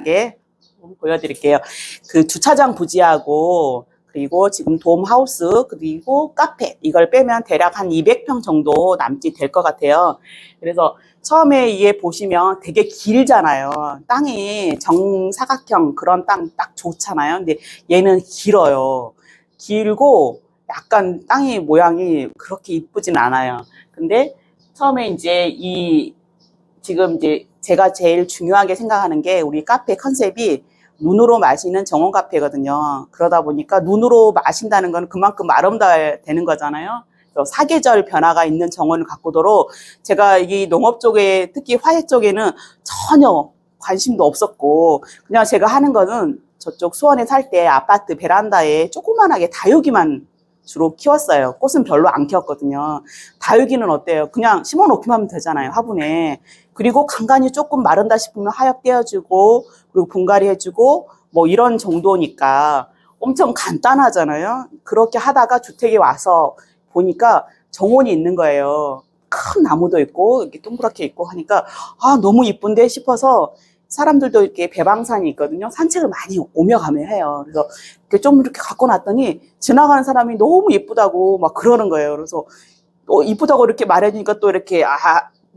게 보여드릴게요. 그 주차장 부지하고 그리고 지금 돔하우스 그리고 카페 이걸 빼면 대략 한 200평 정도 남짓 될 것 같아요. 그래서 처음에 이게 보시면 되게 길잖아요. 땅이 정사각형 그런 땅 딱 좋잖아요. 근데 얘는 길어요. 길고 약간 땅이 모양이 그렇게 이쁘진 않아요. 근데 처음에 이제 지금 이제 제가 제일 중요하게 생각하는 게 우리 카페 컨셉이 눈으로 마시는 정원 카페거든요. 그러다 보니까 눈으로 마신다는 건 그만큼 아름다워야 되는 거잖아요. 그래서 사계절 변화가 있는 정원을 가꾸도록 제가 이 농업 쪽에 특히 화훼 쪽에는 전혀 관심도 없었고 그냥 제가 하는 거는 저쪽 수원에 살 때 아파트 베란다에 조그만하게 다육이만 주로 키웠어요. 꽃은 별로 안 키웠거든요. 다육이는 어때요? 그냥 심어 놓기만 하면 되잖아요. 화분에. 그리고 간간히 조금 마른다 싶으면 하엽 떼어주고 그리고 분갈이 해주고 뭐 이런 정도니까 엄청 간단하잖아요. 그렇게 하다가 주택에 와서 보니까 정원이 있는 거예요. 큰 나무도 있고 이렇게 동그랗게 있고 하니까 아 너무 이쁜데 싶어서 사람들도 이렇게 배방산이 있거든요. 산책을 많이 오며 가며 해요. 그래서 이렇게 좀 이렇게 갖고 놨더니 지나가는 사람이 너무 예쁘다고 막 그러는 거예요. 그래서 또 이쁘다고 이렇게 말해주니까 또 이렇게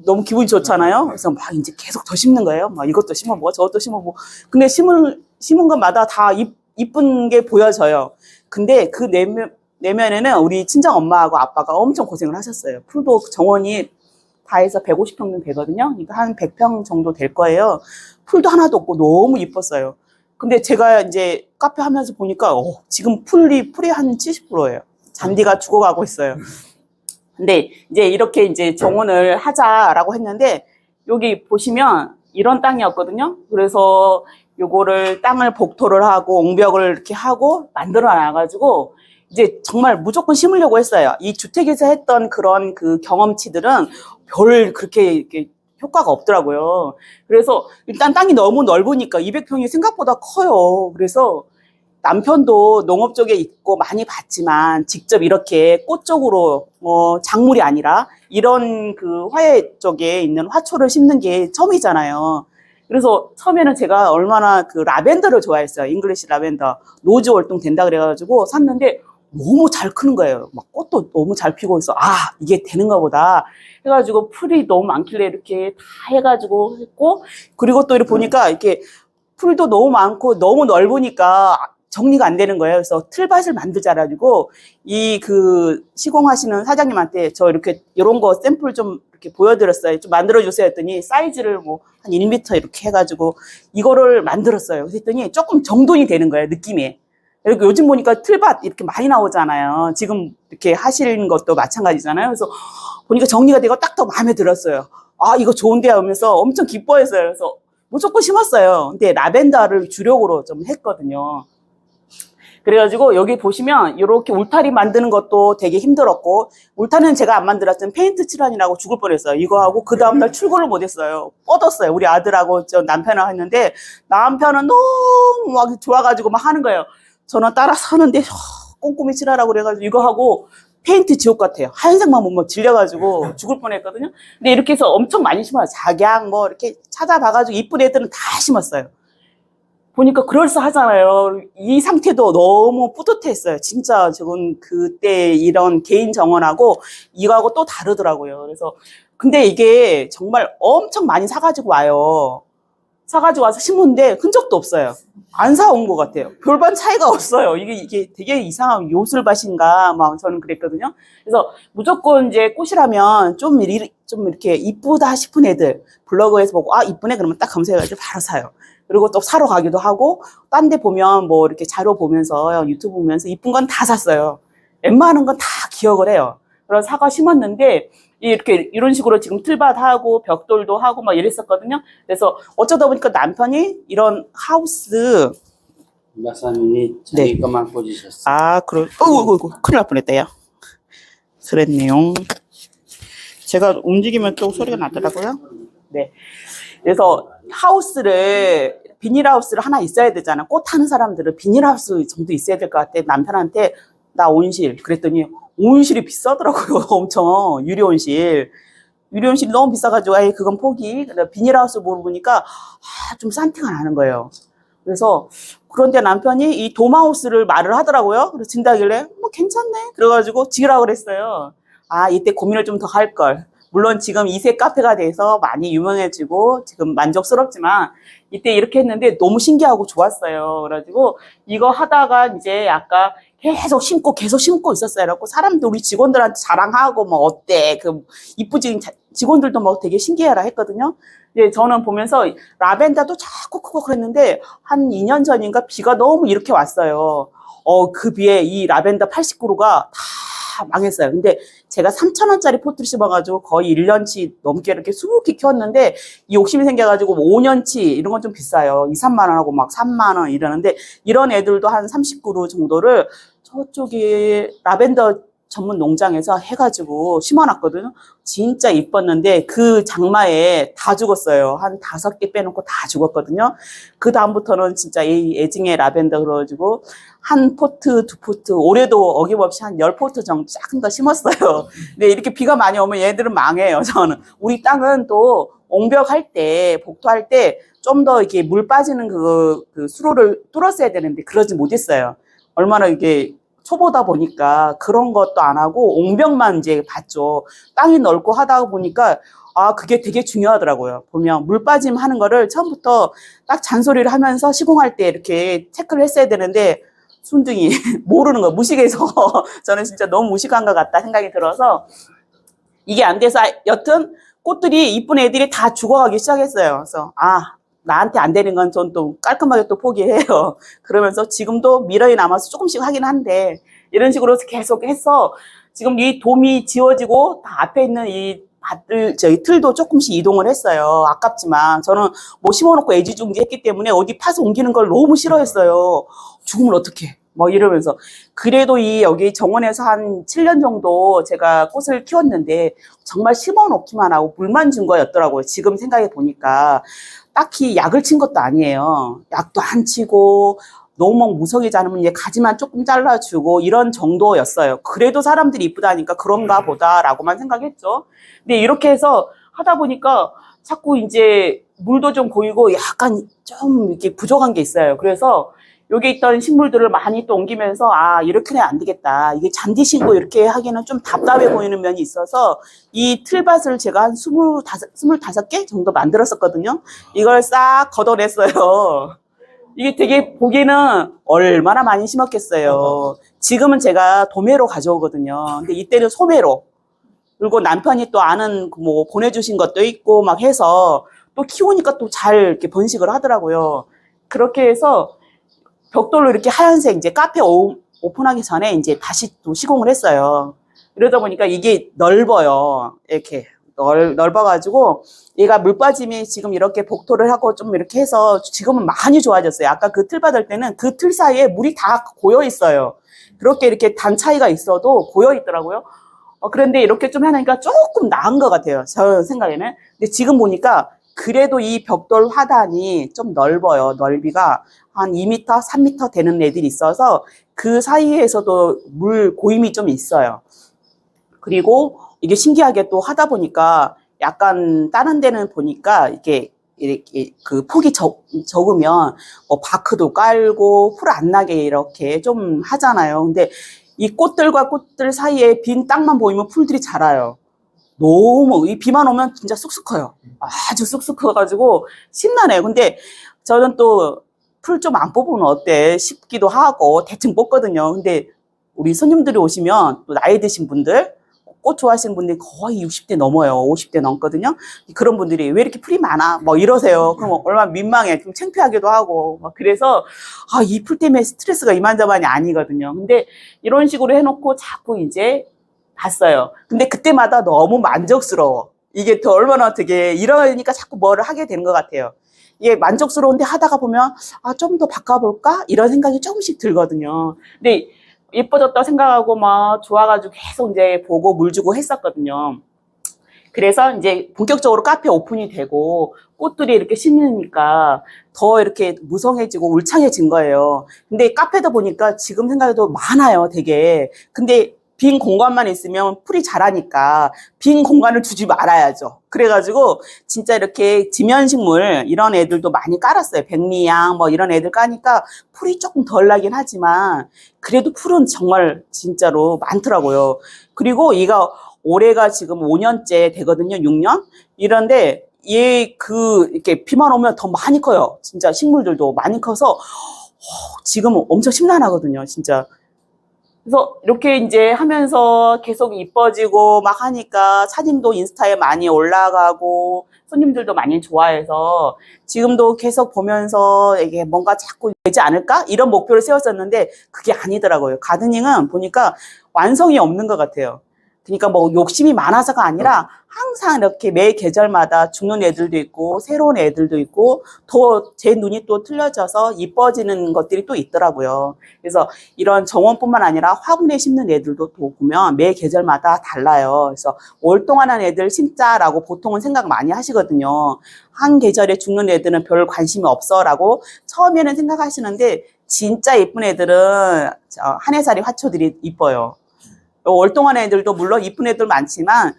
너무 기분이 좋잖아요. 그래서 막 이제 계속 더 심는 거예요. 막 이것도 심어보고 저것도 심어보고. 근데 심은 것마다 다 이쁜 게 보여져요. 근데 그 내면에는 우리 친정 엄마하고 아빠가 엄청 고생을 하셨어요. 풀도 정원이 다 해서 150평 정도 되거든요. 그러니까 한 100평 정도 될 거예요. 풀도 하나도 없고 너무 이뻤어요. 근데 제가 이제 카페 하면서 보니까 지금 풀이 한 70%예요. 잔디가 죽어가고 있어요. 근데 이제 이렇게 이제 정원을 하자라고 했는데 여기 보시면 이런 땅이었거든요. 그래서 요거를 땅을 복토를 하고 옹벽을 이렇게 하고 만들어 놔가지고 이제 정말 무조건 심으려고 했어요. 이 주택에서 했던 그런 그 경험치들은 별 그렇게 이렇게 효과가 없더라고요. 그래서 일단 땅이 너무 넓으니까 200평이 생각보다 커요. 그래서 남편도 농업 쪽에 있고 많이 봤지만 직접 이렇게 꽃 쪽으로 작물이 아니라 이런 그 화훼 쪽에 있는 화초를 심는 게 처음이잖아요. 그래서 처음에는 제가 얼마나 그 라벤더를 좋아했어요. 잉글리시 라벤더. 노즈 월동 된다 그래가지고 샀는데 너무 잘 크는 거예요. 막 꽃도 너무 잘 피고 있어. 이게 되는가 보다. 해가지고 풀이 너무 많길래 이렇게 다 해가지고 했고, 그리고 또 이렇게 보니까 이렇게 풀도 너무 많고 너무 넓으니까 정리가 안 되는 거예요. 그래서 틀밭을 만들자가지고 이 그 시공하시는 사장님한테 저 이렇게 이런 거 샘플 좀 이렇게 보여드렸어요. 좀 만들어주세요 했더니 사이즈를 뭐 한 1m 이렇게 해가지고 이거를 만들었어요. 그랬더니 조금 정돈이 되는 거예요. 느낌이. 그리고 요즘 보니까 틀밭 이렇게 많이 나오잖아요. 지금 이렇게 하시는 것도 마찬가지잖아요. 그래서 보니까 정리가 되고 딱 더 마음에 들었어요. 이거 좋은데 하면서 엄청 기뻐했어요. 그래서 무조건 심었어요. 근데 라벤더를 주력으로 좀 했거든요. 그래가지고 여기 보시면 이렇게 울타리 만드는 것도 되게 힘들었고, 울타리는 제가 안 만들었지만 페인트 칠하느라고 죽을 뻔했어요. 이거 하고 그 다음날 출근을 못했어요. 뻗었어요. 우리 아들하고 저 남편하고 했는데 남편은 너무 막 좋아가지고 막 하는 거예요. 저는 따라서 하는데 꼼꼼히 칠하라고 그래가지고 이거 하고 페인트 지옥 같아요. 하얀색만 보면 질려가지고 죽을 뻔했거든요. 근데 이렇게 해서 엄청 많이 심어요. 작양 뭐 이렇게 찾아봐가지고 이쁜 애들은 다 심었어요. 보니까 그럴싸하잖아요. 이 상태도 너무 뿌듯했어요. 진짜 저건 그때 이런 개인 정원하고 이거하고 또 다르더라고요. 그래서 근데 이게 정말 엄청 많이 사가지고 와요. 사가지고 와서 심은데 흔적도 없어요. 안 사온 것 같아요. 별반 차이가 없어요. 이게 되게 이상한 요술밭인가 막 저는 그랬거든요. 그래서 무조건 이제 꽃이라면 좀 이렇게 이쁘다 싶은 애들 블로그에서 보고 이쁘네 그러면 딱 검색해가지고 바로 사요. 그리고 또 사러 가기도 하고 딴 데 보면 뭐 이렇게 자료 보면서 유튜브 보면서 이쁜 건 다 샀어요. 웬만한 건 다 기억을 해요. 그래서 사과 심었는데 이렇게 이런 식으로 지금 틀밭하고 벽돌도 하고 막 이랬었거든요. 그래서 어쩌다 보니까 남편이 이런 하우스 박사님이 자기 것만 꽂으셨어요. 큰일 날 뻔했다요. 그랬네요. 제가 움직이면 또 소리가 나더라고요. 네. 그래서 비닐하우스를 하나 있어야 되잖아. 꽃 하는 사람들은 비닐하우스 정도 있어야 될 것 같아. 남편한테 나 온실 그랬더니 온실이 비싸더라고요. 엄청 유리 온실. 유리온실이 너무 비싸가지고 아예 그건 포기. 비닐하우스 물어보니까 좀 산티가 나는 거예요. 그래서 그런데 남편이 이 돔하우스를 말을 하더라고요. 그래서 진다길래 뭐 괜찮네. 그래가지고 지으라고 그랬어요. 아, 이때 고민을 좀 더 할 걸. 물론 지금 2세 카페가 돼서 많이 유명해지고 지금 만족스럽지만 이때 이렇게 했는데 너무 신기하고 좋았어요. 그래가지고 이거 하다가 이제 아까 계속 심고 있었어요. 그래갖고 사람들 우리 직원들한테 자랑하고 뭐 어때 이쁘지 직원들도 뭐 되게 신기해라 했거든요. 예, 저는 보면서 라벤더도 자꾸 크고 그랬는데 한 2년 전인가 비가 너무 이렇게 왔어요. 그 비에 이 라벤더 80그루가 다 망했어요. 근데 제가 3,000원짜리 포트를 심어가지고 거의 1년치 넘게 이렇게 수북히 키웠는데 이 욕심이 생겨가지고 5년치 이런 건 좀 비싸요. 2, 3만 원하고 막 3만 원 이러는데 이런 애들도 한 30그루 정도를 저쪽에 라벤더 전문 농장에서 해가지고 심어놨거든요. 진짜 이뻤는데 그 장마에 다 죽었어요. 한 5개 빼놓고 다 죽었거든요. 그 다음부터는 진짜 이 애증의 라벤더 그래가지고 한 포트, 2포트, 올해도 어김없이 한 10포트 정도 작은 거 심었어요. 근데 이렇게 비가 많이 오면 얘들은 망해요, 저는. 우리 땅은 또 옹벽할 때, 복토할 때 좀 더 이렇게 물 빠지는 그 수로를 뚫었어야 되는데 그러지 못했어요. 얼마나 이게 초보다 보니까 그런 것도 안 하고 옹벽만 이제 봤죠. 땅이 넓고 하다 보니까 그게 되게 중요하더라고요. 보면 물 빠짐 하는 거를 처음부터 딱 잔소리를 하면서 시공할 때 이렇게 체크를 했어야 되는데 순둥이 모르는 거 무식해서 저는 진짜 너무 무식한 것 같다 생각이 들어서 이게 안 돼서 여튼 꽃들이 이쁜 애들이 다 죽어가기 시작했어요. 그래서 나한테 안 되는 건 전 또 깔끔하게 또 포기해요. 그러면서 지금도 미련이 남아서 조금씩 하긴 한데 이런 식으로 계속 해서 지금 이 돔이 지워지고 다 앞에 있는 이 밭들 틀도 조금씩 이동을 했어요. 아깝지만 저는 뭐 심어놓고 애지중지 했기 때문에 어디 파서 옮기는 걸 너무 싫어했어요. 죽으면 어떡해. 뭐 이러면서 그래도 여기 정원에서 한 7년 정도 제가 꽃을 키웠는데 정말 심어놓기만 하고 물만 준 거였더라고요. 지금 생각해 보니까 딱히 약을 친 것도 아니에요. 약도 안 치고 너무 무성하지 않으면 이제 가지만 조금 잘라주고 이런 정도였어요. 그래도 사람들이 이쁘다니까 그런가 보다라고만 생각했죠. 근데 이렇게 해서 하다 보니까 자꾸 이제 물도 좀 고이고 약간 좀 이렇게 부족한 게 있어요. 그래서 여기 있던 식물들을 많이 또 옮기면서 이렇게는 안 되겠다. 이게 잔디 신고 이렇게 하기는 좀 답답해 보이는 면이 있어서 이 틀밭을 제가 한 25개 정도 만들었었거든요. 이걸 싹 걷어냈어요. 이게 되게 보기에는 얼마나 많이 심었겠어요. 지금은 제가 도매로 가져오거든요. 근데 이때는 소매로. 그리고 남편이 또 아는 뭐 보내주신 것도 있고 막 해서 또 키우니까 또 잘 이렇게 번식을 하더라고요. 그렇게 해서 벽돌로 이렇게 하얀색 이제 카페 오픈하기 전에 이제 다시 또 시공을 했어요. 이러다 보니까 이게 넓어요. 이렇게 넓어가지고 얘가 물 빠짐이 지금 이렇게 복토를 하고 좀 이렇게 해서 지금은 많이 좋아졌어요. 아까 그 틀 받을 때는 그 틀 사이에 물이 다 고여 있어요. 그렇게 이렇게 단 차이가 있어도 고여 있더라고요. 그런데 이렇게 좀 하니까 조금 나은 것 같아요. 저 생각에는. 근데 지금 보니까 그래도 이 벽돌 화단이 좀 넓어요. 넓이가 한 2m, 3m 되는 애들이 있어서 그 사이에서도 물 고임이 좀 있어요. 그리고 이게 신기하게 또 하다 보니까 약간 다른 데는 보니까 이렇게 그 폭이 적으면 뭐 바크도 깔고 풀 안 나게 이렇게 좀 하잖아요. 근데 이 꽃들과 꽃들 사이에 빈 땅만 보이면 풀들이 자라요. 너무 이 비만 오면 진짜 쑥쑥 커요. 아주 쑥쑥 커가지고 신나네요. 근데 저는 또 풀 좀 안 뽑으면 어때 싶기도 하고 대충 뽑거든요. 근데 우리 손님들이 오시면 또 나이 드신 분들 꽃 좋아하시는 분들이 거의 60대 넘어요. 50대 넘거든요. 그런 분들이 왜 이렇게 풀이 많아? 뭐 이러세요. 그럼 얼마나 민망해. 좀 창피하기도 하고. 막 그래서 이 풀 때문에 스트레스가 이만저만이 아니거든요. 근데 이런 식으로 해놓고 자꾸 이제 봤어요. 근데 그때마다 너무 만족스러워. 이게 더 얼마나 되게 이러니까 자꾸 뭐를 하게 되는 것 같아요. 이게 만족스러운데 하다가 보면 좀 더 바꿔볼까? 이런 생각이 조금씩 들거든요. 근데 예뻐졌다고 생각하고 막 좋아가지고 계속 이제 보고 물 주고 했었거든요. 그래서 이제 본격적으로 카페 오픈이 되고 꽃들이 이렇게 심으니까 더 이렇게 무성해지고 울창해진 거예요. 근데 카페도 보니까 지금 생각해도 많아요, 되게. 근데 빈 공간만 있으면 풀이 자라니까 빈 공간을 주지 말아야죠. 그래가지고 진짜 이렇게 지면식물 이런 애들도 많이 깔았어요. 백리향 뭐 이런 애들 까니까 풀이 조금 덜 나긴 하지만 그래도 풀은 정말 진짜로 많더라고요. 그리고 얘가 올해가 지금 5년째 되거든요. 6년? 이런데 얘 이렇게 비만 오면 더 많이 커요. 진짜 식물들도 많이 커서 지금 엄청 심란하거든요. 진짜. 그래서 이렇게 이제 하면서 계속 이뻐지고 막 하니까 사진도 인스타에 많이 올라가고 손님들도 많이 좋아해서 지금도 계속 보면서 이게 뭔가 자꾸 되지 않을까? 이런 목표를 세웠었는데 그게 아니더라고요. 가드닝은 보니까 완성이 없는 것 같아요. 그러니까 뭐 욕심이 많아서가 아니라 항상 이렇게 매 계절마다 죽는 애들도 있고 새로운 애들도 있고 더 제 눈이 또 틀려져서 이뻐지는 것들이 또 있더라고요. 그래서 이런 정원뿐만 아니라 화분에 심는 애들도 또 보면 매 계절마다 달라요. 그래서 올 동안 한 애들 심자라고 보통은 생각 많이 하시거든요. 한 계절에 죽는 애들은 별 관심이 없어라고 처음에는 생각하시는데 진짜 예쁜 애들은 한해살이 화초들이 이뻐요. 월동안 애들도 물론 이쁜 애들 많지만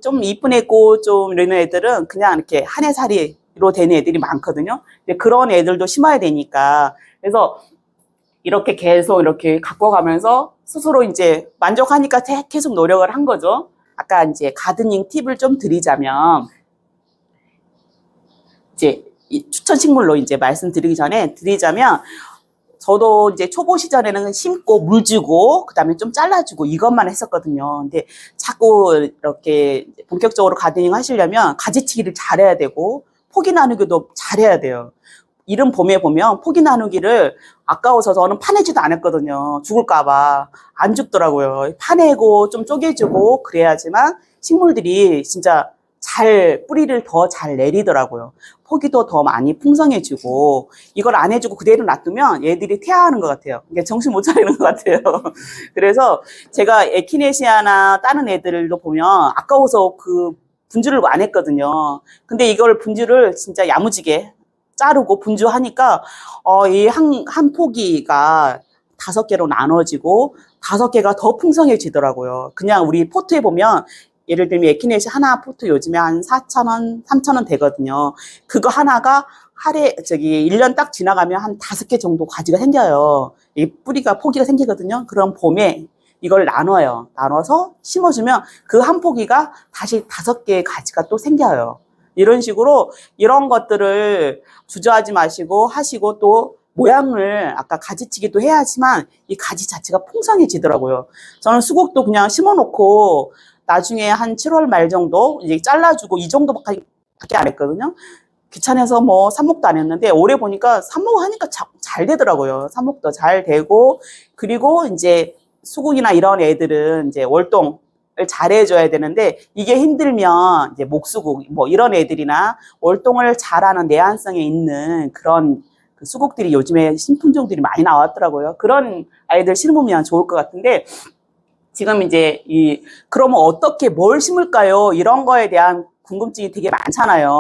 좀 이쁜 애고 좀 이런 애들은 그냥 이렇게 한해살이로 된 애들이 많거든요. 근데 그런 애들도 심어야 되니까 그래서 이렇게 계속 이렇게 가꿔가면서 스스로 이제 만족하니까 계속 노력을 한 거죠. 아까 이제 가드닝 팁을 좀 드리자면 이제 이 추천 식물로 이제 드리자면 저도 이제 초보 시절에는 심고 물 주고 그다음에 좀 잘라주고 이것만 했었거든요. 근데 자꾸 이렇게 본격적으로 가드닝 하시려면 가지치기를 잘해야 되고 포기 나누기도 잘해야 돼요. 이른 봄에 보면 포기 나누기를 아까워서 저는 파내지도 않았거든요. 죽을까봐 안 죽더라고요. 파내고 좀 쪼개주고 그래야지만 식물들이 진짜 뿌리를 더 잘 내리더라고요. 포기도 더 많이 풍성해지고, 이걸 안 해주고 그대로 놔두면 얘들이 퇴화하는 것 같아요. 이게 정신 못 차리는 것 같아요. 그래서 제가 에키네시아나 다른 애들도 보면 아까워서 분주를 안 했거든요. 근데 이걸 분주를 진짜 야무지게 자르고 분주하니까, 이 한 포기가 5개로 나눠지고, 5개가 더 풍성해지더라고요. 그냥 우리 포트에 보면 예를 들면 에키네시 하나 포트 요즘에 한 4,000원, 3,000원 되거든요. 그거 하나가 1년 딱 지나가면 한 5개 정도 가지가 생겨요. 이 포기가 생기거든요. 그럼 봄에 이걸 나눠요. 나눠서 심어주면 그 한 포기가 다시 5개의 가지가 또 생겨요. 이런 식으로 이런 것들을 주저하지 마시고 하시고 또 모양을 아까 가지치기도 해야지만 이 가지 자체가 풍성해지더라고요. 저는 수국도 그냥 심어놓고 나중에 한 7월 말 정도 이제 잘라주고 이 정도밖에 안 했거든요. 귀찮아서 뭐 삽목도 안 했는데 올해 보니까 삽목 하니까 잘 되더라고요. 삽목도 잘 되고 그리고 이제 수국이나 이런 애들은 이제 월동을 잘해줘야 되는데 이게 힘들면 이제 목수국 뭐 이런 애들이나 월동을 잘하는 내한성에 있는 그런 수국들이 요즘에 신품종들이 많이 나왔더라고요. 그런 아이들 심으면 좋을 것 같은데 지금 이제 그러면 어떻게 뭘 심을까요? 이런 거에 대한 궁금증이 되게 많잖아요.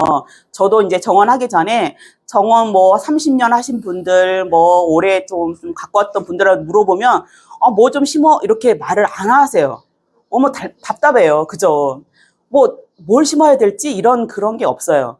저도 이제 정원하기 전에 정원 뭐 30년 하신 분들 뭐 올해 좀 갖고 왔던 분들한테 물어보면 뭐 좀 심어 이렇게 말을 안 하세요. 답답해요. 그죠? 뭘 심어야 될지 그런 게 없어요.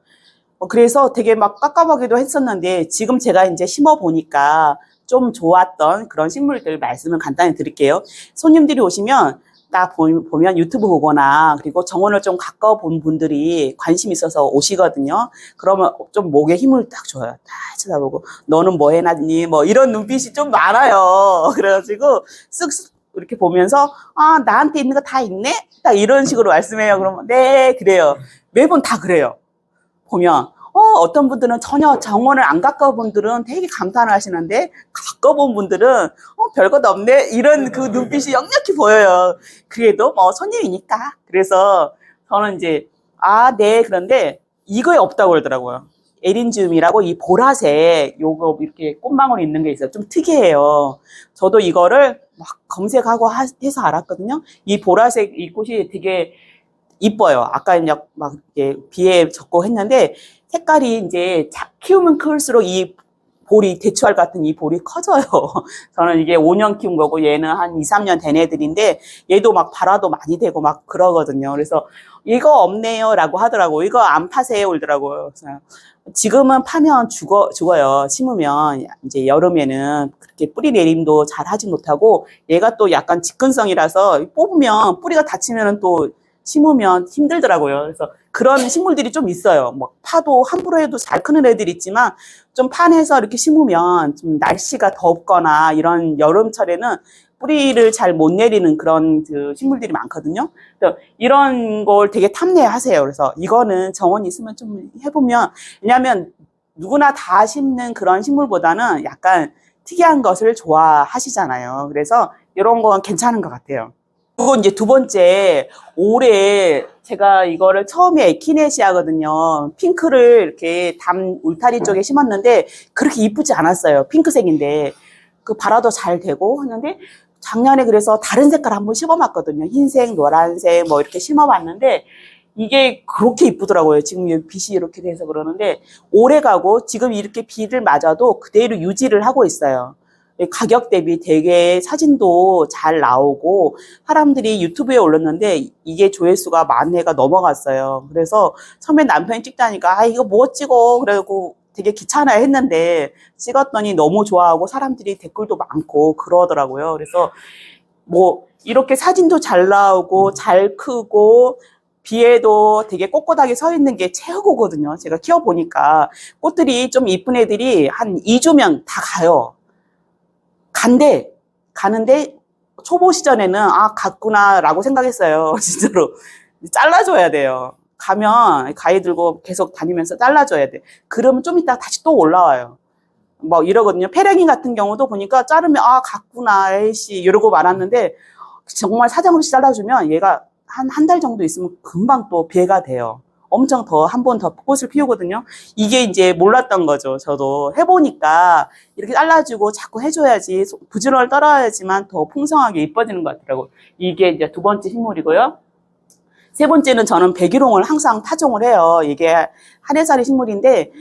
그래서 되게 막 깝깝하기도 했었는데 지금 제가 이제 심어 보니까 좀 좋았던 그런 식물들 말씀을 간단히 드릴게요. 손님들이 오시면 딱 보면 유튜브 보거나 그리고 정원을 좀 가까워 본 분들이 관심 있어서 오시거든요. 그러면 좀 목에 힘을 딱 줘요. 딱 쳐다보고 너는 뭐 해놨니? 뭐 이런 눈빛이 좀 많아요. 그래가지고 쓱쓱 이렇게 보면서 나한테 있는 거 다 있네? 딱 이런 식으로 말씀해요. 그러면 네 그래요. 매번 다 그래요. 보면 어떤 분들은 전혀 정원을 안 가까운 분들은 되게 감탄을 하시는데 가까운 분들은 별것 없네 이런 그 눈빛이 역력히 보여요. 그래도 뭐 손님이니까. 그래서 저는 이제 네 그런데 이거에 없다고 그러더라고요. 에린지움이라고 이 보라색 요거 이렇게 꽃망울이 있는 게 있어요. 좀 특이해요. 저도 이거를 막 검색하고 해서 알았거든요. 이 보라색 이 꽃이 되게 이뻐요. 아까 이제 비에 적고 했는데 색깔이 이제 키우면 클수록 이 볼이, 대추알 같은 이 볼이 커져요. 저는 이게 5년 키운 거고 얘는 한 2, 3년 된 애들인데 얘도 막 발화도 많이 되고 막 그러거든요. 그래서 이거 없네요 라고 하더라고요. 이거 안 파세요 그러더라고요. 그래서 지금은 파면 죽어요. 심으면 이제 여름에는 그렇게 뿌리 내림도 잘 하지 못하고 얘가 또 약간 직근성이라서 뽑으면 뿌리가 다치면 또 심으면 힘들더라고요. 그래서 그런 식물들이 좀 있어요. 뭐 파도 함부로 해도 잘 크는 애들이 있지만 좀 판해서 이렇게 심으면 좀 날씨가 덥거나 이런 여름철에는 뿌리를 잘 못 내리는 그런 그 식물들이 많거든요. 그래서 이런 걸 되게 탐내하세요. 그래서 이거는 정원이 있으면 좀 해보면, 왜냐하면 누구나 다 심는 그런 식물보다는 약간 특이한 것을 좋아하시잖아요. 그래서 이런 건 괜찮은 것 같아요. 그리고 이제 두 번째, 올해 제가 이거를 처음에 에키네시아거든요. 핑크를 이렇게 담 울타리 쪽에 심었는데 그렇게 이쁘지 않았어요. 핑크색인데. 그 발화도 잘 되고 하는데 작년에 그래서 다른 색깔 한번 심어봤거든요. 흰색, 노란색 뭐 이렇게 심어봤는데 이게 그렇게 이쁘더라고요. 지금 빛이 이렇게 돼서 그러는데 오래 가고 지금 이렇게 비를 맞아도 그대로 유지를 하고 있어요. 가격 대비 되게 사진도 잘 나오고 사람들이 유튜브에 올렸는데 이게 조회수가 10,000회가 넘어갔어요. 그래서 처음에 남편이 찍다니까 아 이거 뭐 찍어 그래고 되게 귀찮아 했는데 찍었더니 너무 좋아하고 사람들이 댓글도 많고 그러더라고요. 그래서 뭐 이렇게 사진도 잘 나오고 잘 크고 비에도 되게 꼿꼿하게 서 있는 게 최고거든요. 제가 키워보니까 꽃들이 좀 이쁜 애들이 한 2주면 다 가요. 가는데 초보 시절에는 아 갔구나라고 생각했어요. 진짜로 잘라줘야 돼요. 가면 가위 들고 계속 다니면서 잘라줘야 돼. 그러면 좀 이따 다시 또 올라와요. 뭐 이러거든요. 페랭이 같은 경우도 보니까 자르면 아 갔구나 에이씨 이러고 말았는데 정말 사정없이 잘라주면 얘가 한 달 정도 있으면 금방 또 배가 돼요. 엄청 더 한 번 더 꽃을 피우거든요. 이게 이제 몰랐던 거죠. 저도 해보니까 이렇게 잘라주고 자꾸 해줘야지 부지런을 떨어야지만 더 풍성하게 이뻐지는 것 같더라고요. 이게 이제 두 번째 식물이고요. 세 번째는 저는 백일홍을 항상 타종을 해요. 이게 한해살이 식물인데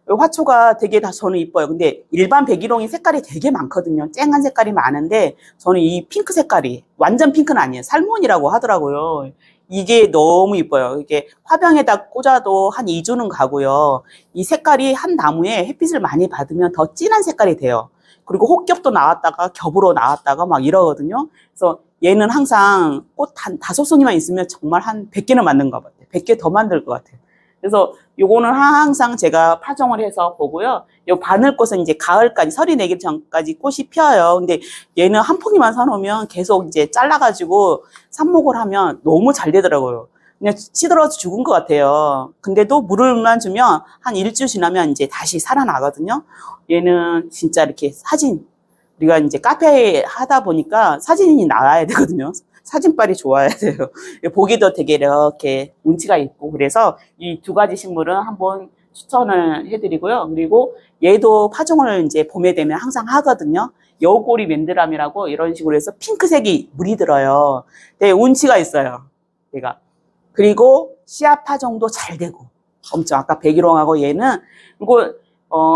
화초가 되게 다 저는 이뻐요. 근데 일반 백일홍이 색깔이 되게 많거든요. 쨍한 색깔이 많은데 저는 이 핑크 색깔이 완전 핑크는 아니에요. 살몬이라고 하더라고요. 이게 너무 이뻐요. 이게 화병에다 꽂아도 한 2주는 가고요. 이 색깔이 한 나무에 햇빛을 많이 받으면 더 진한 색깔이 돼요. 그리고 혹겹도 나왔다가 겹으로 나왔다가 막 이러거든요. 그래서 얘는 항상 꽃 한 5송이만 있으면 정말 한 100개는 만든 것 같아요. 100개 더 만들 것 같아요. 그래서 요거는 항상 제가 파종을 해서 보고요. 요 바늘꽃은 이제 가을까지, 설이 내기 전까지 꽃이 피어요. 근데 얘는 한 포기만 사놓으면 계속 이제 잘라가지고 삽목을 하면 너무 잘 되더라고요. 그냥 시들어서 죽은 것 같아요. 근데도 물을만 주면 한 일주 지나면 이제 다시 살아나거든요. 얘는 진짜 이렇게 우리가 이제 카페 하다 보니까 사진이 나와야 되거든요. 사진빨이 좋아야 돼요. 보기도 되게 이렇게 운치가 있고 그래서 이 두 가지 식물은 한번 추천을 해드리고요. 그리고 얘도 파종을 이제 봄에 되면 항상 하거든요. 여우꼬리 맨드람이라고 이런 식으로 해서 핑크색이 물이 들어요. 되게 운치가 있어요. 얘가. 그리고 씨앗 파종도 잘 되고 엄청 아까 백일홍하고 얘는 그리고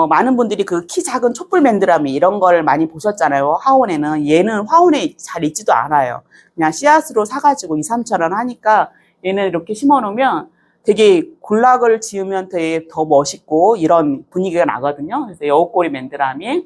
많은 분들이 그 키 작은 촛불 맨드라미 이런 걸 많이 보셨잖아요. 화원에는. 얘는 화원에 잘 있지도 않아요. 그냥 씨앗으로 사가지고 2, 3,000원 하니까 얘는 이렇게 심어 놓으면 되게 군락을 지으면 되게 더 멋있고 이런 분위기가 나거든요. 그래서 여우꼬리 맨드라미.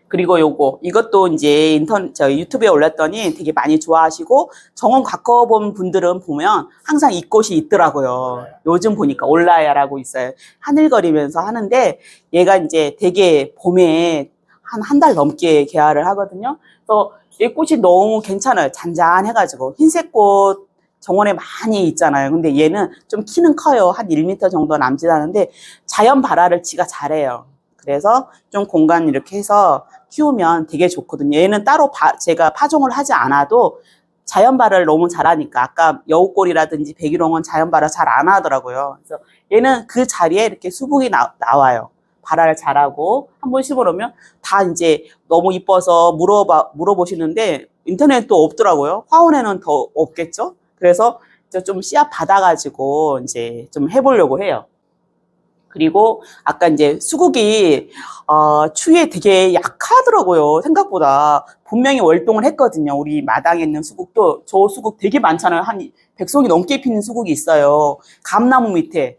그리고 이것도 이제 유튜브에 올렸더니 되게 많이 좋아하시고 정원 가꿔본 분들은 보면 항상 이 꽃이 있더라고요. 요즘 보니까 올라야라고 있어요. 하늘거리면서 하는데 얘가 이제 되게 봄에 한 달 넘게 개화를 하거든요. 그래서 이 꽃이 너무 괜찮아요. 잔잔해가지고 흰색 꽃 정원에 많이 있잖아요. 근데 얘는 좀 키는 커요. 한 1m 정도 남짓 하는데 자연 발화를 지가 잘해요. 그래서 좀 공간 이렇게 해서 키우면 되게 좋거든요. 얘는 따로 제가 파종을 하지 않아도 자연 발화를 너무 잘하니까 아까 여우꼬리라든지 백일홍은 자연 발화 잘 안 하더라고요. 그래서 얘는 그 자리에 이렇게 수북이 나와요. 발화를 잘하고 한번 심어놓으면 다 이제 너무 이뻐서 물어보시는데 인터넷도 없더라고요. 화원에는 더 없겠죠. 그래서 좀 씨앗 받아가지고 이제 좀 해보려고 해요. 그리고 아까 이제 수국이 추위에 되게 약하더라고요. 생각보다. 분명히 월동을 했거든요. 우리 마당에 있는 수국도 저 수국 되게 많잖아요. 한 100송이 넘게 피는 수국이 있어요. 감나무 밑에.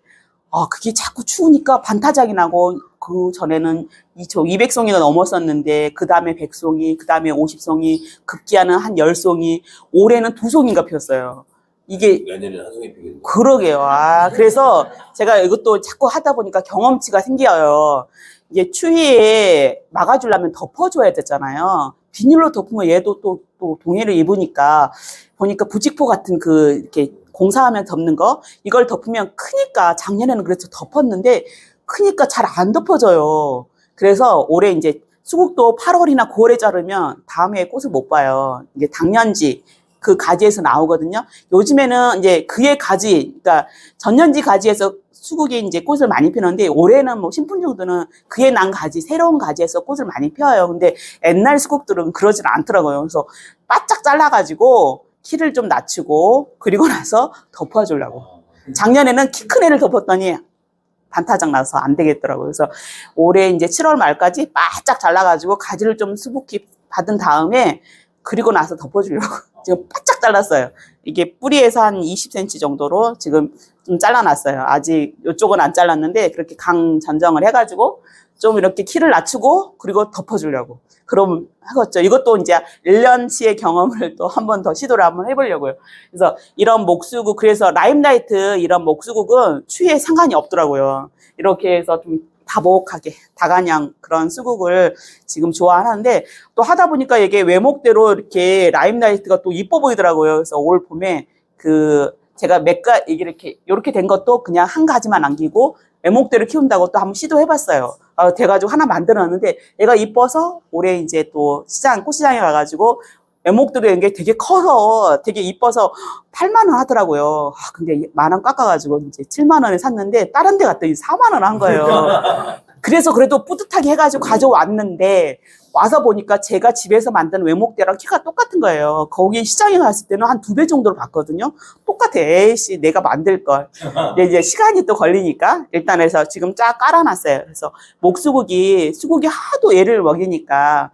그게 자꾸 추우니까 반타작이 나고 그 전에는 200송이가 넘었었는데 그 다음에 100송이, 그 다음에 50송이, 급기야는 한 10송이, 올해는 2송이가 피었어요. 이게 내년에 한 송이 피겠네. 그러게요. 그래서 제가 이것도 자꾸 하다 보니까 경험치가 생겨요. 이게 추위에 막아주려면 덮어줘야 되잖아요. 비닐로 덮으면 얘도 또 동해를 입으니까 보니까 부직포 같은 이렇게 공사하면 덮는 거 이걸 덮으면 크니까 작년에는 그래서 덮었는데 크니까 잘 안 덮어져요. 그래서 올해 이제 수국도 8월이나 9월에 자르면 다음에 꽃을 못 봐요. 이게 당년지 그 가지에서 나오거든요. 요즘에는 이제 그의 가지, 그러니까 전년지 가지에서 수국이 이제 꽃을 많이 피는데 올해는 뭐 신품종들은 그의 난 가지, 새로운 가지에서 꽃을 많이 피워요. 근데 옛날 수국들은 그러질 않더라고요. 그래서 바짝 잘라가지고 키를 좀 낮추고 그리고 나서 덮어주려고. 작년에는 키 큰 애를 덮었더니 반타작 나서 안 되겠더라고요. 그래서 올해 이제 7월 말까지 바짝 잘라가지고 가지를 좀 수북히 받은 다음에 그리고 나서 덮어주려고 지금 바짝 잘랐어요. 이게 뿌리에서 한 20cm 정도로 지금 좀 잘라놨어요. 아직 이쪽은 안 잘랐는데 그렇게 강 전정을 해가지고 좀 이렇게 키를 낮추고 그리고 덮어주려고. 그럼 하겠죠. 이것도 이제 1년치의 경험을 또 한 번 더 시도를 한번 해보려고요. 그래서 이런 목수국, 그래서 라임라이트 이런 목수국은 추위에 상관이 없더라고요. 이렇게 해서 좀 다복하게, 다간양 그런 수국을 지금 좋아하는데 또 하다 보니까 이게 외목대로 이렇게 라임라이트가 또 이뻐 보이더라고요. 그래서 올 봄에 제가 이렇게 된 것도 그냥 한 가지만 남기고 외목대로 키운다고 또 한번 시도해봤어요. 돼가지고 하나 만들었는데 얘가 이뻐서 올해 이제 또 꽃시장에 가가지고 외목대로 된 게 되게 커서 되게 이뻐서 8만 원 하더라고요. 근데 10,000원 깎아가지고 이제 7만 원에 샀는데 다른 데 갔더니 4만 원 한 거예요. 그래서 그래도 뿌듯하게 해가지고 가져왔는데 와서 보니까 제가 집에서 만든 외목대랑 키가 똑같은 거예요. 거기 시장에 갔을 때는 한 2배 정도로 봤거든요. 똑같아. 에이씨, 내가 만들걸. 근데 이제 시간이 또 걸리니까 일단 해서 지금 쫙 깔아놨어요. 그래서 수국이 하도 얘를 먹이니까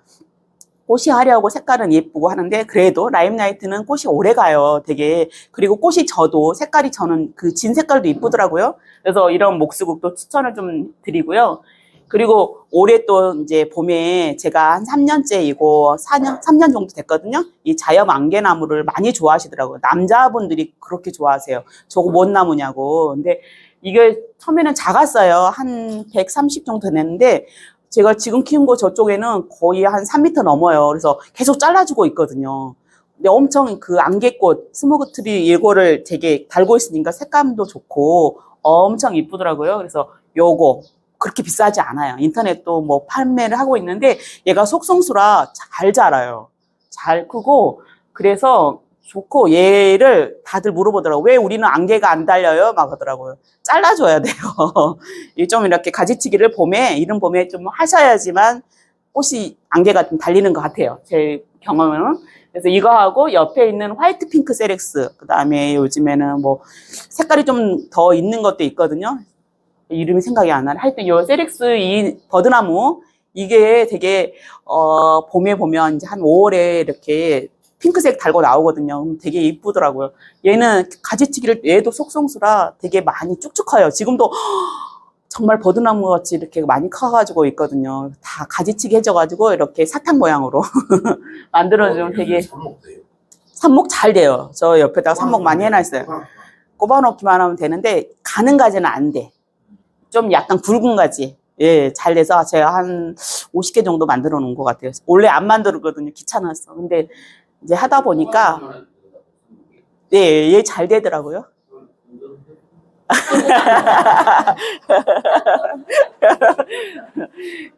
꽃이 화려하고 색깔은 예쁘고 하는데 그래도 라임라이트는 꽃이 오래 가요. 되게. 그리고 꽃이 져도 색깔이 저는 그 진 색깔도 이쁘더라고요. 그래서 이런 목수국도 추천을 좀 드리고요. 그리고 올해 또 이제 봄에 제가 한 3년째이고 3년 정도 됐거든요. 이 자엽 안개나무를 많이 좋아하시더라고요. 남자분들이 그렇게 좋아하세요. 저거 뭔 나무냐고. 근데 이게 처음에는 작았어요. 한 130 정도 됐는데 제가 지금 키운 거 저쪽에는 거의 한 3m 넘어요. 그래서 계속 잘라주고 있거든요. 근데 엄청 그 안개꽃, 스모그트리 이거를 되게 달고 있으니까 색감도 좋고 엄청 이쁘더라고요. 그래서 요거 그렇게 비싸지 않아요. 인터넷도 뭐 판매를 하고 있는데 얘가 속성수라 잘 자라요. 잘 크고 그래서 좋고 얘를 다들 물어보더라고요. 왜 우리는 안개가 안 달려요? 막 하더라고요. 잘라줘야 돼요. 좀 이렇게 가지치기를 이른 봄에 좀 하셔야지만 꽃이 안개가 좀 달리는 것 같아요. 제 경험은. 그래서 이거하고 옆에 있는 화이트 핑크 세렉스, 그 다음에 요즘에는 뭐 색깔이 좀 더 있는 것도 있거든요. 이름이 생각이 안 나네. 하여튼 요 세렉스 이 버드나무 이게 되게 봄에 보면 이제 한 5월에 이렇게 핑크색 달고 나오거든요. 되게 이쁘더라고요. 얘는 가지치기를 얘도 속성수라 되게 많이 쭉쭉 커요. 지금도 정말 버드나무 같이 이렇게 많이 커가지고 있거든요. 다 가지치기 해줘가지고 이렇게 사탕 모양으로 만들어주면 되게 삽목 잘 돼요. 저 옆에다가 삽목 많이 해놨어요. 꼽아놓기만 하면 되는데 가는 가지는 안 돼. 좀 약간 굵은 가지. 예, 잘 돼서 제가 한 50개 정도 만들어 놓은 것 같아요. 원래 안 만들었거든요. 귀찮았어. 근데 이제 하다 보니까 예, 얘 잘 되더라고요.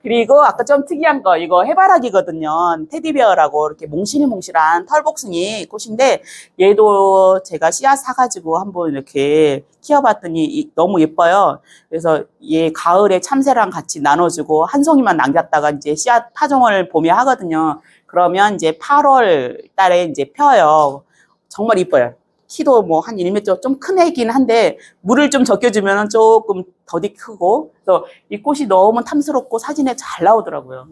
그리고 아까 좀 특이한 거 이거 해바라기거든요. 테디베어라고 이렇게 몽실몽실한 털복숭이 꽃인데 얘도 제가 씨앗 사가지고 한번 이렇게 키워봤더니 너무 예뻐요. 그래서 얘 가을에 참새랑 같이 나눠주고 한 송이만 남겼다가 이제 씨앗 파종을 봄에 하거든요. 그러면 이제 8월 달에 이제 펴요. 정말 이뻐요. 키도 뭐 한 1m 좀 큰 애긴 한데 물을 좀 적겨주면 조금 더디 크고 그래서 이 꽃이 너무 탐스럽고 사진에 잘 나오더라고요.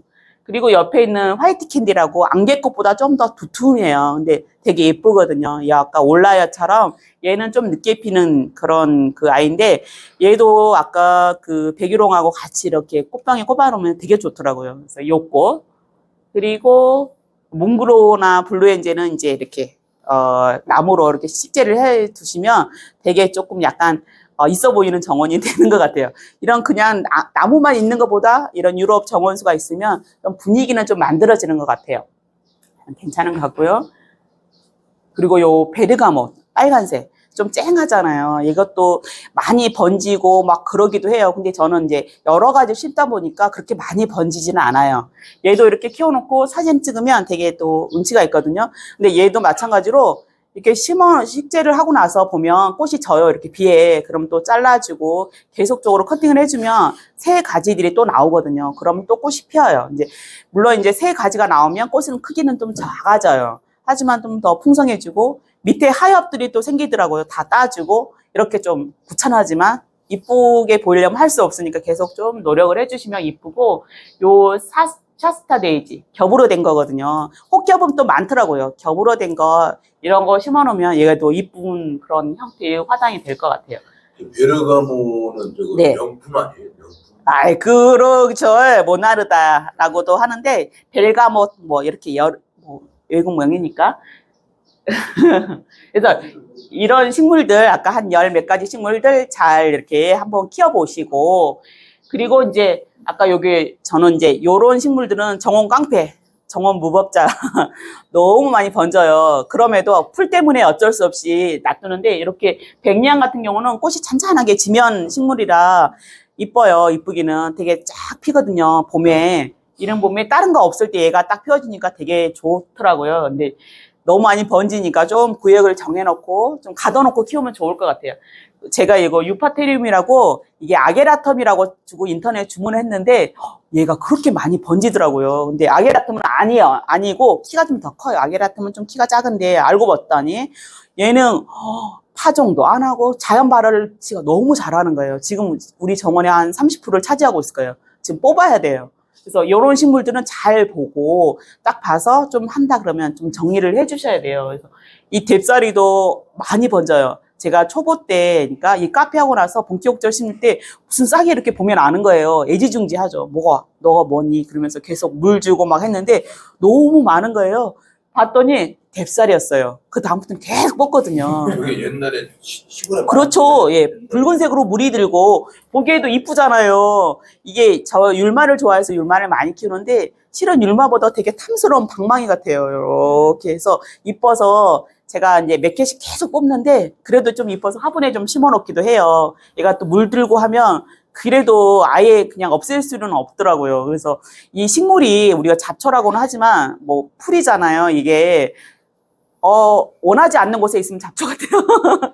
그리고 옆에 있는 화이트 캔디라고 안개꽃보다 좀 더 두툼해요. 근데 되게 예쁘거든요. 이 아까 올라야처럼 얘는 좀 늦게 피는 그런 그 아이인데 얘도 아까 그 백일홍하고 같이 이렇게 꽃병에 꼽아놓으면 되게 좋더라고요. 그래서 요 꽃. 그리고 뭉그로나 블루엔젤은 이제 이렇게 나무로 이렇게 식재를 해 두시면 되게 조금 약간 있어 보이는 정원이 되는 것 같아요. 이런 그냥 나무만 있는 것보다 이런 유럽 정원수가 있으면 좀 분위기는 좀 만들어지는 것 같아요. 괜찮은 것 같고요. 그리고 요 베르가못 빨간색 좀 쨍하잖아요. 이것도 많이 번지고 막 그러기도 해요. 근데 저는 이제 여러 가지 심다 보니까 그렇게 많이 번지지는 않아요. 얘도 이렇게 키워놓고 사진 찍으면 되게 또 운치가 있거든요. 근데 얘도 마찬가지로 이렇게 식재를 하고 나서 보면 꽃이 져요. 이렇게 비에. 그럼 또 잘라주고 계속적으로 커팅을 해주면 새 가지들이 또 나오거든요. 그러면 또 꽃이 피어요. 이제 물론 이제 새 가지가 나오면 꽃은 크기는 좀 작아져요. 하지만 좀 더 풍성해지고 밑에 하엽들이 또 생기더라고요. 다 따주고 이렇게 좀 귀찮아지만 이쁘게 보이려면 할 수 없으니까 계속 좀 노력을 해주시면 이쁘고 요 샤스타 데이지 겹으로 된 거거든요. 혹겹은 또 많더라고요. 겹으로 된 거 이런 거 심어놓으면 얘가 또 이쁜 그런 형태의 화장이 될 것 같아요. 베르가모는 저거 네. 명품 아니에요? 명품. 아이 그렇죠. 모나르다라고도 하는데 벨가못 뭐 이렇게 외국 명이니까. 그래서 이런 식물들 아까 한 열 몇 가지 식물들 잘 이렇게 한번 키워보시고 그리고 이제 아까 여기 저는 이제 요런 식물들은 정원 깡패, 정원 무법자 너무 많이 번져요. 그럼에도 풀 때문에 어쩔 수 없이 놔두는데 이렇게 백리향 같은 경우는 꽃이 찬찬하게 지면 식물이라 이뻐요. 이쁘기는 되게 쫙 피거든요. 봄에 이런 봄에 다른 거 없을 때 얘가 딱 피어지니까 되게 좋더라고요. 근데 너무 많이 번지니까 좀 구역을 정해놓고 좀 가둬놓고 키우면 좋을 것 같아요. 제가 이거 유파테리움이라고 이게 아게라텀이라고 주고 인터넷 주문을 했는데 얘가 그렇게 많이 번지더라고요. 근데 아게라텀은 아니고 키가 좀 더 커요. 아게라텀은 좀 키가 작은데 알고 봤더니 얘는 파종도 안 하고 자연 발화를 너무 잘하는 거예요. 지금 우리 정원의 한 30%를 차지하고 있을 거예요. 지금 뽑아야 돼요. 그래서 이런 식물들은 잘 보고 딱 봐서 좀 한다 그러면 좀 정리를 해 주셔야 돼요. 그래서 이 뎁사리도 많이 번져요. 제가 초보 때니까 이 카페 하고 나서 본격적으로 심을 때 무슨 싹이 이렇게 보면 아는 거예요. 애지중지하죠. 너가 뭐니? 그러면서 계속 물 주고 막 했는데 너무 많은 거예요. 봤더니 뎁살이었어요. 그 다음부터는 계속 뽑거든요. 그게 옛날에 시골에 그렇죠. 예, 붉은색으로 물이 들고 보기에도 이쁘잖아요. 이게 저 율마를 좋아해서 율마를 많이 키우는데 실은 율마보다 되게 탐스러운 방망이 같아요. 이렇게 해서 이뻐서 제가 이제 몇 개씩 계속 뽑는데 그래도 좀 이뻐서 화분에 좀 심어 놓기도 해요. 얘가 또 물 들고 하면 그래도 아예 그냥 없앨 수는 없더라고요. 그래서 이 식물이 우리가 잡초라고는 하지만 뭐 풀이잖아요. 이게 원하지 않는 곳에 있으면 잡초 같아요.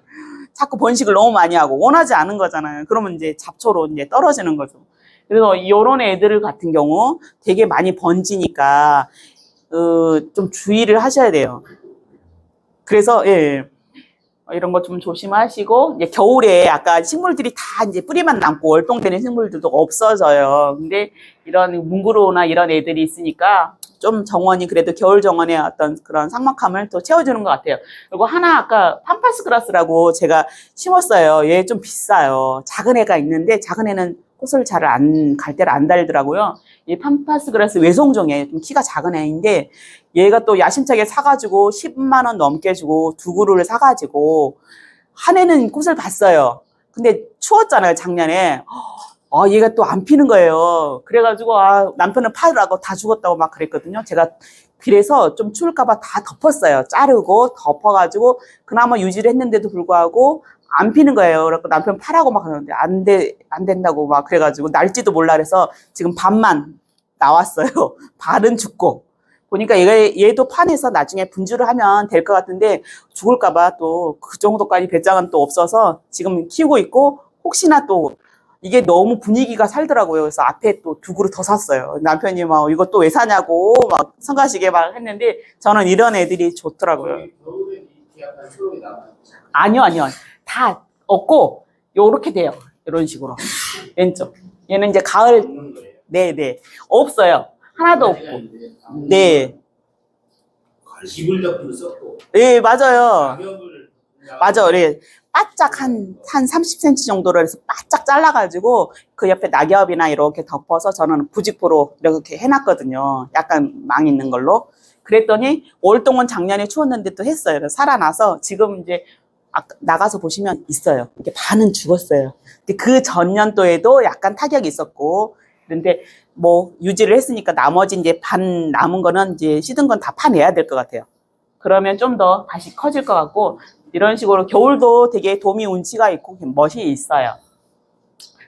자꾸 번식을 너무 많이 하고 원하지 않은 거잖아요. 그러면 이제 잡초로 이제 떨어지는 거죠. 그래서 이런 애들 같은 경우 되게 많이 번지니까 좀 주의를 하셔야 돼요. 그래서 예. 이런 거 좀 조심하시고 이제 겨울에 아까 식물들이 다 이제 뿌리만 남고 월동되는 식물들도 없어져요. 근데 이런 뭉그로나 이런 애들이 있으니까 좀 정원이 그래도 겨울 정원의 어떤 그런 삭막함을 또 채워주는 것 같아요. 그리고 하나 아까 팜파스 그라스라고 제가 심었어요. 얘 좀 비싸요. 작은 애가 있는데 작은 애는 꽃을 잘 갈대를 안 달더라고요. 이 팜파스 그라스 외송종이에요. 좀 키가 작은 애인데 얘가 또 야심차게 사가지고 10만 원 넘게 주고 두 그루를 사가지고 한 해는 꽃을 봤어요. 근데 추웠잖아요, 작년에. 얘가 또 안 피는 거예요. 그래가지고 남편은 파라고 다 죽었다고 막 그랬거든요. 제가 그래서 좀 추울까봐 다 덮었어요. 자르고 덮어가지고 그나마 유지를 했는데도 불구하고 안 피는 거예요. 그래서 남편 파라고 막 하는데 안 된다고 막 그래가지고 날지도 몰라 그래서 지금 반만 나왔어요. 반은 죽고. 보니까 얘도 판에서 나중에 분주를 하면 될 것 같은데 죽을까봐 또 그 정도까지 배짱은 또 없어서 지금 키우고 있고 혹시나 또 이게 너무 분위기가 살더라고요. 그래서 앞에 또 두 그루 더 샀어요. 남편이 막 이거 또 왜 사냐고 막 성가시게 막 했는데 저는 이런 애들이 좋더라고요. 겨울에 이 이렇게 약간 초록이 남아. 아니요. 다 없고 요렇게 돼요. 이런 식으로. 왼쪽. 얘는 이제 가을. 없는 거예요. 네네. 없어요. 하나도 없고. 네. 기물 덮으로 썼고. 네, 맞아요. 가격을 맞아요. 네. 바짝 한 30cm 정도로 해서 바짝 잘라가지고 그 옆에 낙엽이나 이렇게 덮어서 저는 부직포로 이렇게 해놨거든요. 약간 망 있는 걸로. 그랬더니 올 동안 작년에 추웠는데 또 했어요. 그래서 살아나서 지금 이제 나가서 보시면 있어요. 이렇게 반은 죽었어요. 근데 그 전년도에도 약간 타격이 있었고, 그런데 뭐 유지를 했으니까 나머지 이제 반 남은 거는 이제 시든 건 다 파내야 될 것 같아요. 그러면 좀 더 다시 커질 것 같고, 이런 식으로 겨울도 되게 도미 운치가 있고 멋이 있어요.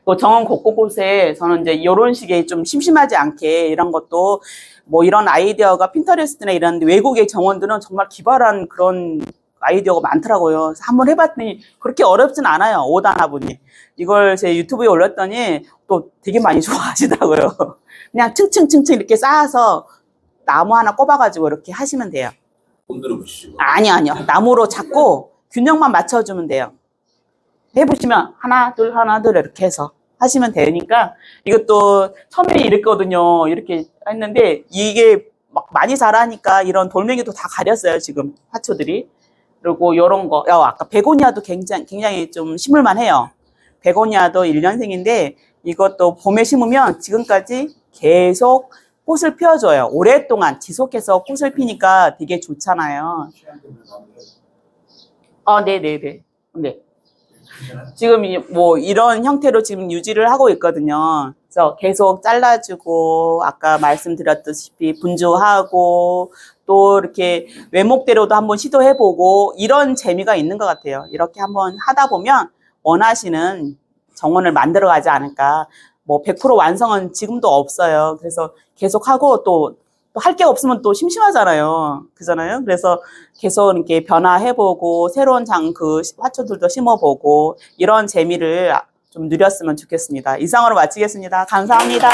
또 정원 곳곳에 저는 이제 이런 식의 좀 심심하지 않게 이런 것도 뭐 이런 아이디어가 핀터레스트나 이런 외국의 정원들은 정말 기발한 그런 아이디어가 많더라고요. 그래서 한번 해봤더니 그렇게 어렵진 않아요. 5단화분이. 이걸 제 유튜브에 올렸더니 또 되게 많이 좋아하시더라고요. 그냥 층층층층 이렇게 쌓아서 나무 하나 꼽아가지고 이렇게 하시면 돼요. 흔들어 보시죠. 아니요. 나무로 잡고 균형만 맞춰주면 돼요. 해보시면 하나 둘 이렇게 해서 하시면 되니까 이것도 처음에 이랬거든요. 이렇게 했는데 이게 막 많이 자라니까 이런 돌멩이도 다 가렸어요. 지금 화초들이. 그리고 요런 거, 아까 베고니아도 굉장히 좀 심을만 해요. 베고니아도 1년생인데 이것도 봄에 심으면 지금까지 계속 꽃을 피워줘요. 오랫동안 지속해서 꽃을 피니까 되게 좋잖아요. 네네네. 네. 지금 뭐 이런 형태로 지금 유지를 하고 있거든요. 그래서 계속 잘라주고 아까 말씀드렸다시피 분주하고 또 이렇게 외목대로도 한번 시도해보고 이런 재미가 있는 것 같아요. 이렇게 한번 하다 보면 원하시는 정원을 만들어가지 않을까. 뭐 100% 완성은 지금도 없어요. 그래서 계속 하고 또 할 게 없으면 또 심심하잖아요. 그잖아요. 그래서 계속 이렇게 변화해보고 새로운 그 화초들도 심어보고 이런 재미를 좀 누렸으면 좋겠습니다. 이상으로 마치겠습니다. 감사합니다.